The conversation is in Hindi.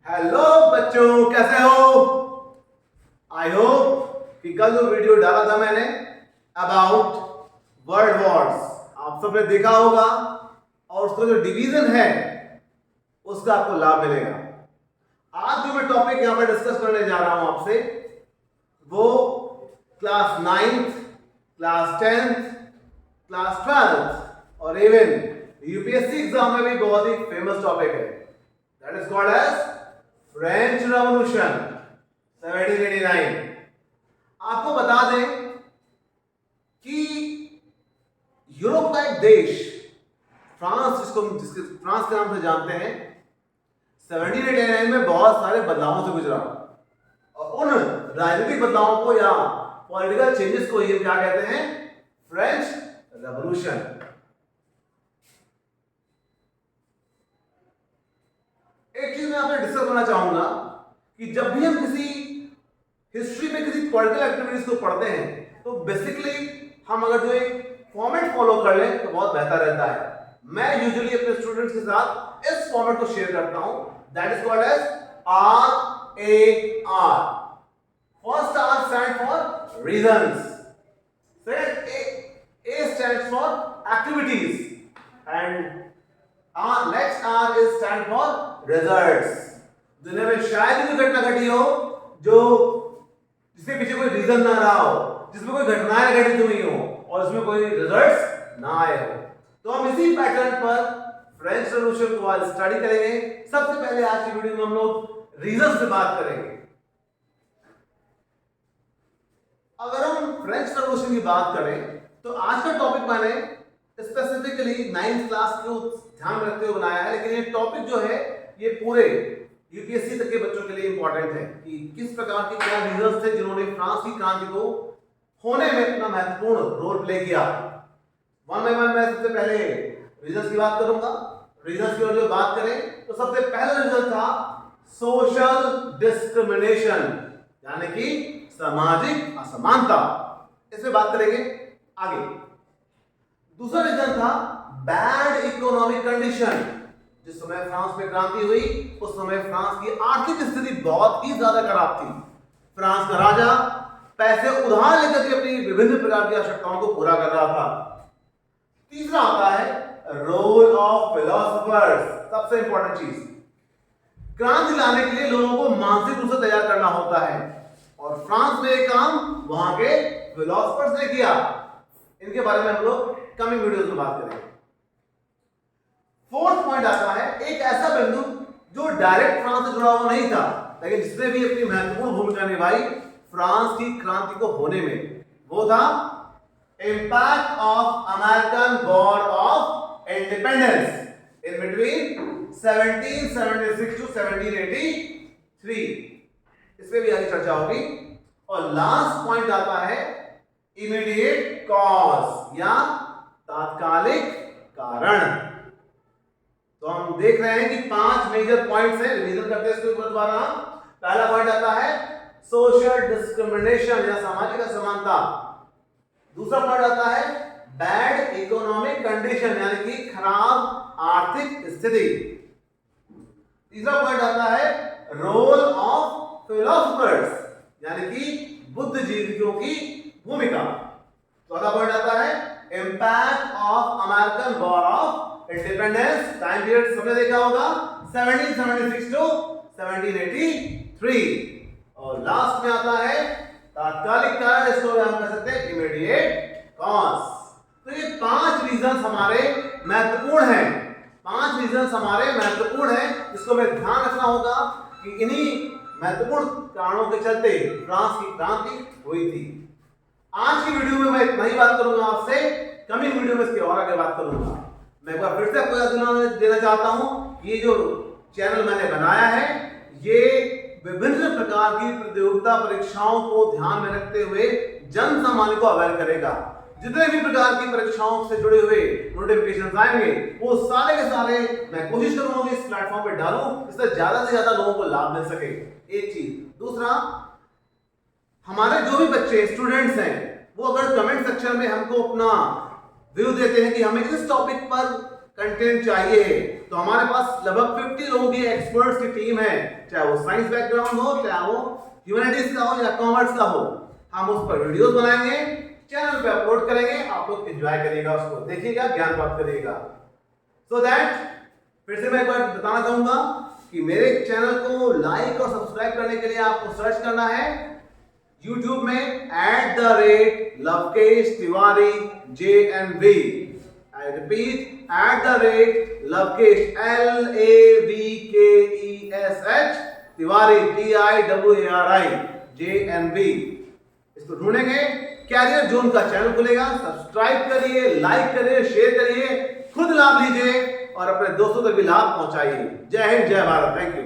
हेलो बच्चों, कैसे हो? आई होप कि कल जो वीडियो डाला था मैंने अबाउट वर्ल्ड वॉर्स, आप सबने देखा होगा और उसका जो डिवीजन है उसका आपको लाभ मिलेगा। आज जो मैं टॉपिक यहां पर डिस्कस करने जा रहा हूं आपसे, वो class 9th, class 10th, class 12th और इवन यूपीएससी एग्जाम में भी बहुत ही फेमस टॉपिक है। That is called as French revolution 1789। आपको बता दें कि यूरोप का एक देश फ्रांस, जिसके फ्रांस के नाम से जानते हैं, 1789 में बहुत सारे बदलावों से गुजरा और उन राजनीतिक बदलावों को या पॉलिटिकल चेंजेस को ये क्या कहते हैं? French revolution. एक चीज मैं आपसे डिस्कस करना चाहूंगा कि जब भी हम किसी हिस्ट्री में किसी पॉलिटिकल एक्टिविटीज को पढ़ते हैं तो बेसिकली हम अगर जो एक फॉर्मेट फॉलो कर लें तो बहुत बेहतर रहता है। मैं यूजुअली अपने स्टूडेंट्स के साथ इस फॉर्मेट को शेयर करता हूं, that is called as RAR। First R stand for reasons, second A stands for activities and next R is stand for results। दुनिया में शायद ही कोई घटना घटी हो जो जिसके पीछे कोई रीजन ना रहा हो, जिसमें कोई घटनाएं घटित हुई हो और इसमें कोई रिजल्ट्स ना आए हो। तो हम इसी पैटर्न पर फ्रेंच रेवोल्यूशन को आज स्टडी करेंगे। सबसे पहले आज की वीडियो में हम लोग रीजन से बात करेंगे। अगर हम फ्रेंच रेवोल्यूशन की बात करें तो आज का टॉपिक मैंने स्पेसिफिकली 9th क्लास को ध्यान में रखते हुए बनाया है, लेकिन ये टॉपिक जो है ये पूरे यूपीएससी तक के बच्चों के लिए इंपॉर्टेंट है कि किस प्रकार के क्या रीजंस थे जिन्होंने फ्रांस की क्रांति को होने में अपना महत्वपूर्ण रोल प्ले किया। वन बाय वन मैं सबसे पहले रीजंस की बात करूंगा। रीजंस की जो बात करें तो सबसे पहला रीजन था सोशल डिस्क्रिमिनेशन, यानी कि सामाजिक असमानता। इसमें बात करेंगे आगे। दूसरा रीजन था बैड इकोनॉमिक कंडीशन। जिस समय फ्रांस में क्रांति हुई उस समय फ्रांस की आर्थिक स्थिति बहुत ही ज्यादा खराब थी। फ्रांस का राजा पैसे उधार लेकर के अपनी विभिन्न प्रकार की आवश्यकताओं को पूरा कर रहा था। तीसरा आता है रोल ऑफ फिलोसोफर्स। सबसे इंपॉर्टेंट चीज, क्रांति लाने के लिए लोगों को मानसिक रूप से तैयार करना होता है और फ्रांस में एक काम वहां के फिलोसोफर्स ने किया। इनके बारे में हम लोग कमिंग वीडियोस में बात करेंगे। फोर्थ पॉइंट आता है एक ऐसा बिंदु जो डायरेक्ट फ्रांस से जुड़ा हुआ नहीं था, लेकिन जिसने भी अपनी महत्वपूर्ण भूमिका निभाई फ्रांस की क्रांति को होने में, वो था impact of American war of independence in between 1776 to 1783। इस पे भी आगे चर्चा होगी। और लास्ट पॉइंट आता है इमीडिएट कॉज या तात्कालिक कारण। तो हम देख रहे हैं कि 5 मेजर पॉइंट्स हैं, रिवीजन करते हैं इसके ऊपर दोबारा। पहला पॉइंट आता है सोशल डिस्क्रिमिनेशन या सामाजिक असमानता। दूसरा पॉइंट आता है बैड इकोनॉमिक कंडीशन यानी कि खराब आर्थिक स्थिति। तीसरा पॉइंट आता है रोल ऑफ फिलोसोफर्स यानी कि बुद्धिजीवियों की भूमिका। चौथा पॉइंट आता है impact of American war of independence. Time period सबने देखा होगा 1776 टू 1783। और लास्ट में आता है तात्कालिक कारण, इसको हम कह सकते हैं इमीडिएट कॉज। तो ये 5 रीजंस हमारे महत्वपूर्ण हैं। 5 रीजंस हमारे महत्वपूर्ण हैं जिसको हमें ध्यान रखना होगा कि इन्हीं महत्वपूर्ण कारणों के चलते फ्रांस की क्रांति हुई थी। आज की वीडियो में मैं इतना ही बात करूंगा आपसे। कमिंग वीडियो में इसके और आगे बात करूंगा। मैं एक बार फिर से आपको याद देना चाहता हूं कि ये जो चैनल मैंने बनाया है ये विभिन्न प्रकार की प्रतियोगिता परीक्षाओं को ध्यान में रखते हुए जन सामान्य को अवेयर करेगा। जितने भी प्रकार की परीक्षाओं से जुड़े हुए नोटिफिकेशन आएंगे वो सारे के सारे मैं कोशिश करूंगा इस प्लेटफॉर्म पे डालूं, इससे ज्यादा से ज्यादा लोगों को लाभ मिल सके। एक चीज। दूसरा, हमारे जो भी बच्चे स्टूडेंट्स हैं वो अगर कमेंट सेक्शन में हमको अपना व्यू देते हैं कि हमें इस टॉपिक पर कंटेंट चाहिए तो हमारे पास लगभग 50 लोगों की एक्सपर्ट्स की टीम है, चाहे वो साइंस बैकग्राउंड हो, चाहे वो ह्यूमैनिटीज का हो या कॉमर्स का हो। हम उस पर वीडियोस बनाएंगे, चैनल पे अपलोड करेंगे, आप लोग एंजॉय करिएगा, उसको देखिएगा, ज्ञान प्राप्त करिएगा। सो दैट फिर से मैं एक बार बताना चाहूंगा कि मेरे चैनल को लाइक और सब्सक्राइब करने के लिए आपको सर्च करना है YouTube में @Lavkesh Tiwari JNV। I repeat @Lavkesh LAVKESH Tiwari TIWARI JNV। इसको ढूंढेंगे, कैरियर जोन का चैनल खुलेगा, सब्सक्राइब करिए, लाइक करिए, शेयर करिए, खुद लाभ लीजिए और अपने दोस्तों तक भी लाभ पहुंचाइए। जय हिंद, जय भारत, थैंक यू।